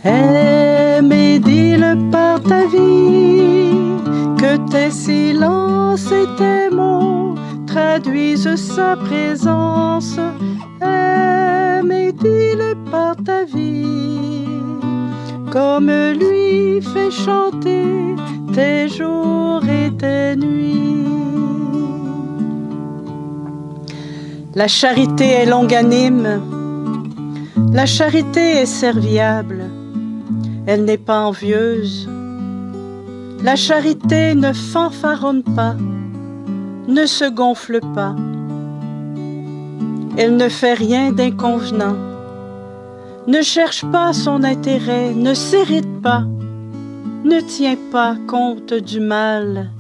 Aime et dis-le par ta vie, que tes silences et tes mots traduisent sa présence. Aime et dis-le par ta vie, comme lui fait chanter tes jours et tes nuits. La charité est longanime, la charité est serviable, elle n'est pas envieuse. La charité ne fanfaronne pas, ne se gonfle pas. Elle ne fait rien d'inconvenant, ne cherche pas son intérêt, ne s'irrite pas, ne tient pas compte du mal.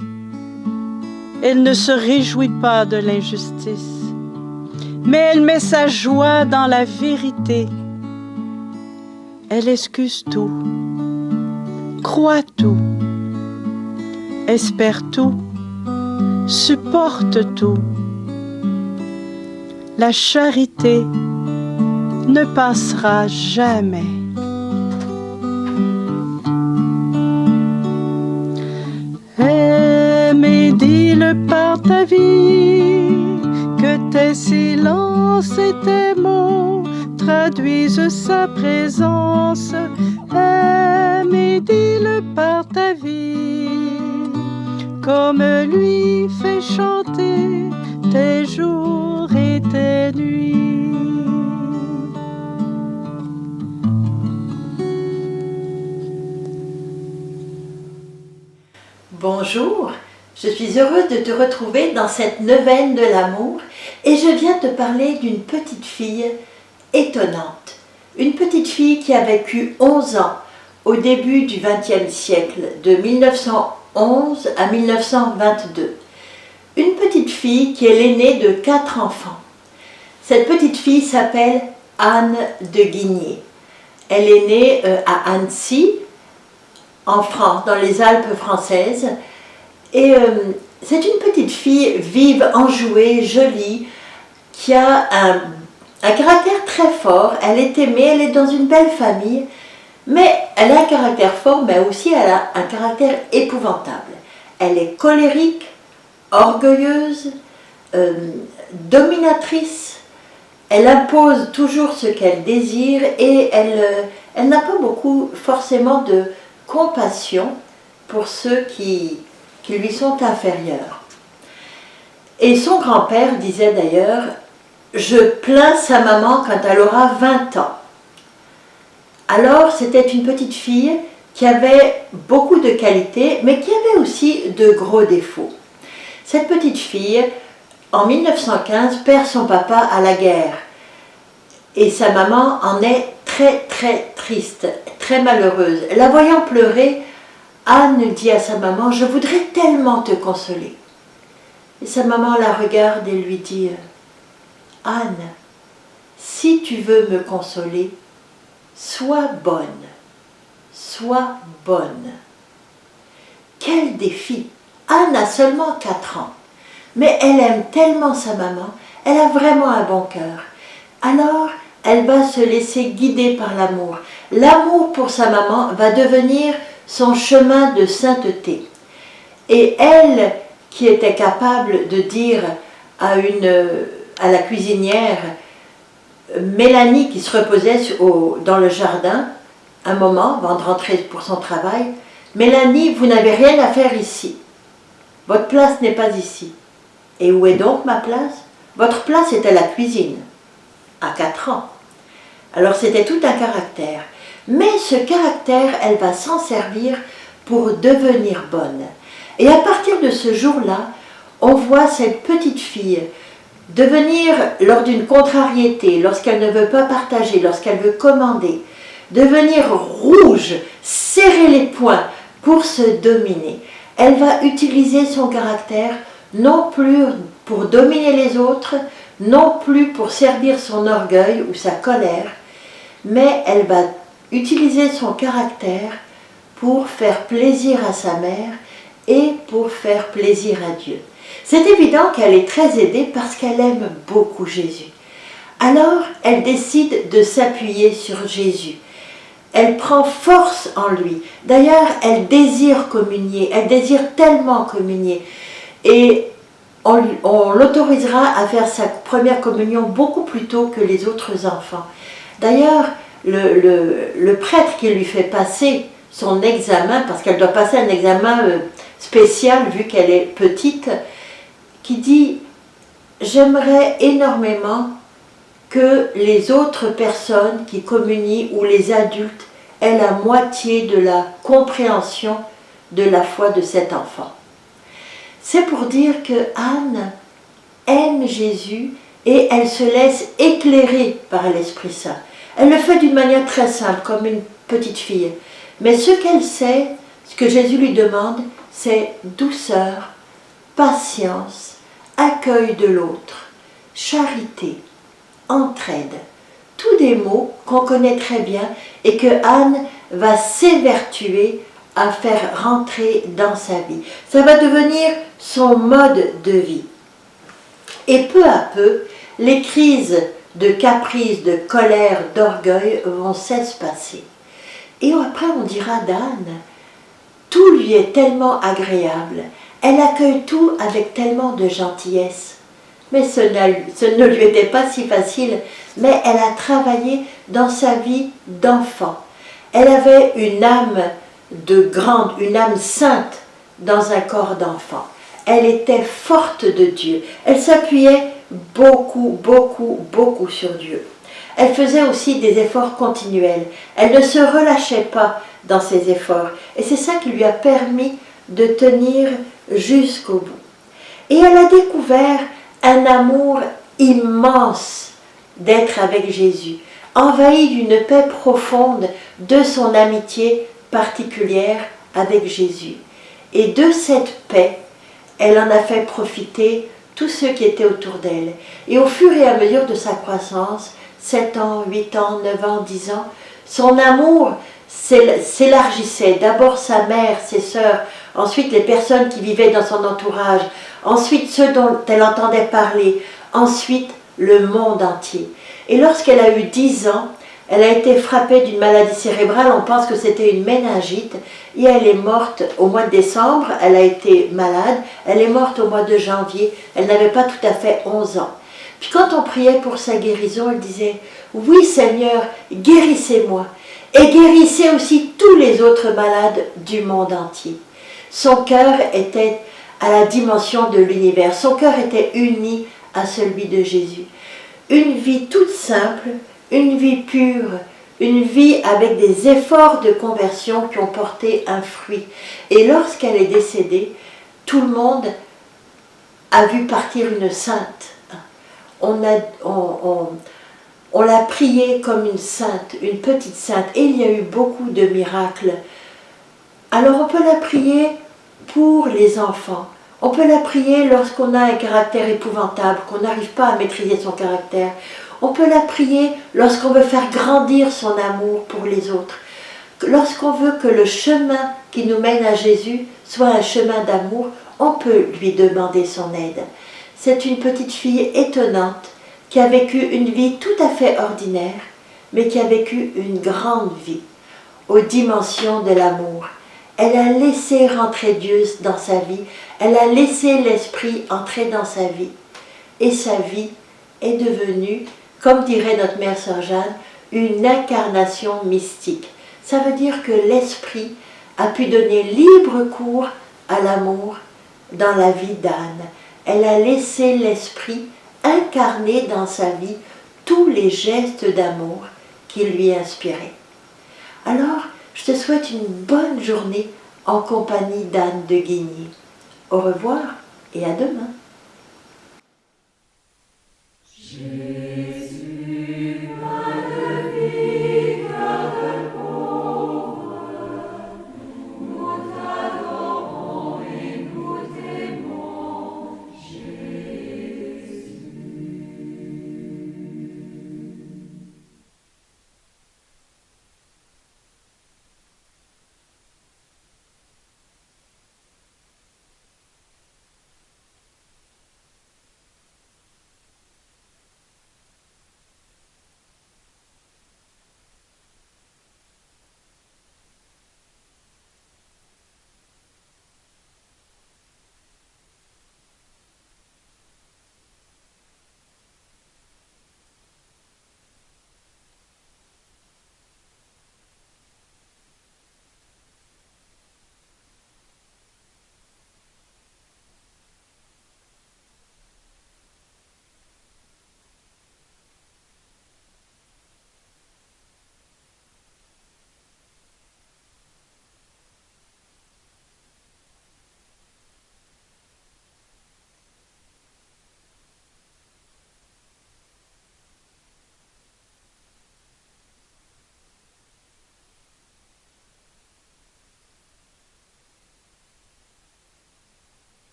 Elle ne se réjouit pas de l'injustice, mais elle met sa joie dans la vérité. Elle excuse tout, croit tout, espère tout, supporte tout. La charité ne passera jamais. Aime et dis-le par ta vie, que tes silences et tes mots traduisent sa présence. Aime et dis-le par ta vie, comme lui fait chanter tes jours et tes nuits. Bonjour, je suis heureuse de te retrouver dans cette neuvaine de l'amour et je viens te parler d'une petite fille étonnante. Une petite fille qui a vécu 11 ans au début du XXe siècle, de 1911 à 1922. Une petite fille qui est l'aînée de 4 enfants. Cette petite fille s'appelle Anne de Guigné. Elle est née à Annecy, en France, dans les Alpes françaises. Et c'est une petite fille vive, enjouée, jolie, qui a un caractère très fort. Elle est aimée, elle est dans une belle famille, mais elle a un caractère fort, mais aussi elle a un caractère épouvantable. Elle est colérique, orgueilleuse, dominatrice. Elle impose toujours ce qu'elle désire et elle n'a pas beaucoup forcément de compassion pour ceux qui lui sont inférieurs. Et son grand-père disait d'ailleurs « Je plains sa maman quand elle aura 20 ans ». Alors c'était une petite fille qui avait beaucoup de qualités, mais qui avait aussi de gros défauts. Cette petite fille, en 1915, perd son papa à la guerre. Et sa maman en est très très triste, très malheureuse. La voyant pleurer, Anne dit à sa maman « Je voudrais tellement te consoler ». Et sa maman la regarde et lui dit « Anne, si tu veux me consoler, sois bonne, sois bonne ». Quel défi! Anne a seulement 4 ans, mais elle aime tellement sa maman, elle a vraiment un bon cœur. Alors, elle va se laisser guider par l'amour. L'amour pour sa maman va devenir son chemin de sainteté. Et elle, qui était capable de dire à la cuisinière, Mélanie, qui se reposait dans le jardin, un moment, avant de rentrer pour son travail, « Mélanie, vous n'avez rien à faire ici. Votre place n'est pas ici. » « Et où est donc ma place ? Votre place est à la cuisine. » À 4 ans. Alors c'était tout un caractère. Mais ce caractère, elle va s'en servir pour devenir bonne. Et à partir de ce jour-là, on voit cette petite fille devenir, lors d'une contrariété, lorsqu'elle ne veut pas partager, lorsqu'elle veut commander, devenir rouge, serrer les poings pour se dominer. Elle va utiliser son caractère non plus pour dominer les autres, non plus pour servir son orgueil ou sa colère, mais elle va utiliser son caractère pour faire plaisir à sa mère et pour faire plaisir à Dieu. C'est évident qu'elle est très aidée parce qu'elle aime beaucoup Jésus. Alors, elle décide de s'appuyer sur Jésus. elle prend force en lui. D'ailleurs, elle désire communier, elle désire tellement communier. Et on l'autorisera à faire sa première communion beaucoup plus tôt que les autres enfants. D'ailleurs, le prêtre qui lui fait passer son examen, parce qu'elle doit passer un examen spécial vu qu'elle est petite, qui dit « J'aimerais énormément que les autres personnes qui communient ou les adultes aient la moitié de la compréhension de la foi de cet enfant. » C'est pour dire que Anne aime Jésus et elle se laisse éclairer par l'Esprit Saint. Elle le fait d'une manière très simple, comme une petite fille. Mais ce qu'elle sait, ce que Jésus lui demande, c'est douceur, patience, accueil de l'autre, charité, entraide. Tous des mots qu'on connaît très bien et que Anne va s'évertuer à faire rentrer dans sa vie. Ça va devenir son mode de vie. Et peu à peu, les crises de caprice, de colère, d'orgueil vont s'espacer. Et après, on dira d'Anne, tout lui est tellement agréable, elle accueille tout avec tellement de gentillesse. Mais ce ne lui était pas si facile, mais elle a travaillé dans sa vie d'enfant. Elle avait une âme de grande, une âme sainte dans un corps d'enfant. Elle était forte de Dieu. Elle s'appuyait beaucoup sur Dieu. Elle faisait aussi des efforts continuels. Elle ne se relâchait pas dans ses efforts. Et c'est ça qui lui a permis de tenir jusqu'au bout. Et elle a découvert un amour immense d'être avec Jésus, envahi d'une paix profonde de son amitié particulière avec Jésus. Et de cette paix, elle en a fait profiter tous ceux qui étaient autour d'elle. Et au fur et à mesure de sa croissance, 7 ans, 8 ans, 9 ans, 10 ans, son amour s'élargissait. D'abord sa mère, ses sœurs, ensuite les personnes qui vivaient dans son entourage, ensuite ceux dont elle entendait parler, ensuite le monde entier. Et lorsqu'elle a eu 10 ans, elle a été frappée d'une maladie cérébrale, on pense que c'était une méningite, et elle est morte au mois de décembre, elle a été malade, elle est morte au mois de janvier, elle n'avait pas tout à fait 11 ans. Puis quand on priait pour sa guérison, elle disait « Oui Seigneur, guérissez-moi, et guérissez aussi tous les autres malades du monde entier. » Son cœur était à la dimension de l'univers, son cœur était uni à celui de Jésus. Une vie toute simple, une vie pure, une vie avec des efforts de conversion qui ont porté un fruit. Et lorsqu'elle est décédée, tout le monde a vu partir une sainte. On l'a priée comme une sainte, une petite sainte. Et il y a eu beaucoup de miracles. Alors on peut la prier pour les enfants. On peut la prier lorsqu'on a un caractère épouvantable, qu'on n'arrive pas à maîtriser son caractère. On peut la prier lorsqu'on veut faire grandir son amour pour les autres. Lorsqu'on veut que le chemin qui nous mène à Jésus soit un chemin d'amour, on peut lui demander son aide. C'est une petite fille étonnante qui a vécu une vie tout à fait ordinaire, mais qui a vécu une grande vie aux dimensions de l'amour. Elle a laissé rentrer Dieu dans sa vie, elle a laissé l'Esprit entrer dans sa vie. Et sa vie est devenue, comme dirait notre mère Sœur Jeanne, une incarnation mystique. Ça veut dire que l'Esprit a pu donner libre cours à l'amour dans la vie d'Anne. Elle a laissé l'Esprit incarner dans sa vie tous les gestes d'amour qui lui inspiraient. Alors, je te souhaite une bonne journée en compagnie d'Anne de Guigny. Au revoir et à demain.